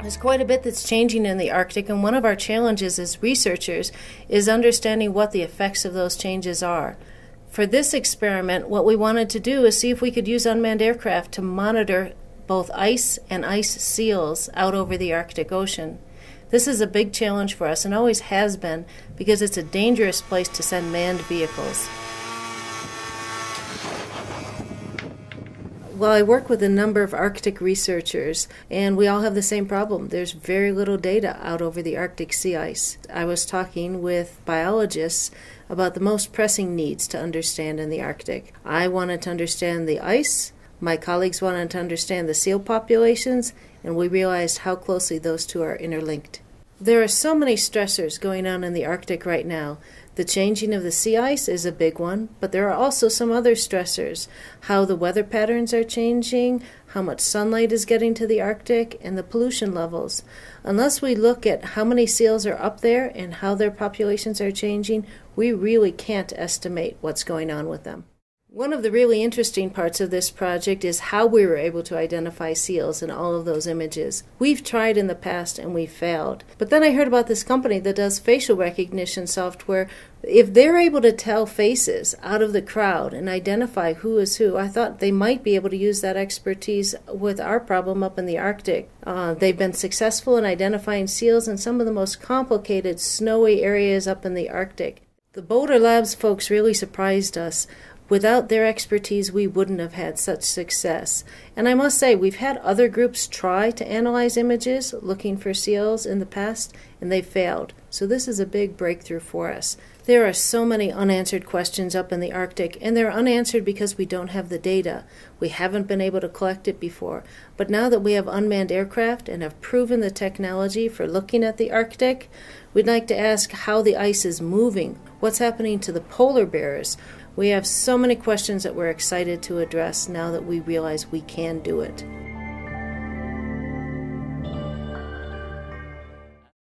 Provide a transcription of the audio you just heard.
There's quite a bit that's changing in the Arctic, and one of our challenges as researchers is understanding what the effects of those changes are. For this experiment, what we wanted to do is see if we could use unmanned aircraft to monitor both ice and ice seals out over the Arctic Ocean. This is a big challenge for us and always has been because it's a dangerous place to send manned vehicles. Well, I work with a number of Arctic researchers, and we all have the same problem. There's very little data out over the Arctic sea ice. I was talking with biologists about the most pressing needs to understand in the Arctic. I wanted to understand the ice, my colleagues wanted to understand the seal populations, and we realized how closely those two are interlinked. There are so many stressors going on in the Arctic right now. The changing of the sea ice is a big one, but there are also some other stressors. How the weather patterns are changing, how much sunlight is getting to the Arctic, and the pollution levels. Unless we look at how many seals are up there and how their populations are changing, we really can't estimate what's going on with them. One of the really interesting parts of this project is how we were able to identify seals in all of those images. We've tried in the past and we failed. But then I heard about this company that does facial recognition software. If they're able to tell faces out of the crowd and identify who is who, I thought they might be able to use that expertise with our problem up in the Arctic. They've been successful in identifying seals in some of the most complicated snowy areas up in the Arctic. The Boulder Labs folks really surprised us. Without their expertise, we wouldn't have had such success. And I must say, we've had other groups try to analyze images looking for seals in the past, and they failed. So this is a big breakthrough for us. There are so many unanswered questions up in the Arctic, and they're unanswered because we don't have the data. We haven't been able to collect it before. But now that we have unmanned aircraft and have proven the technology for looking at the Arctic, we'd like to ask how the ice is moving, what's happening to the polar bears. We have so many questions that we're excited to address now that we realize we can do it.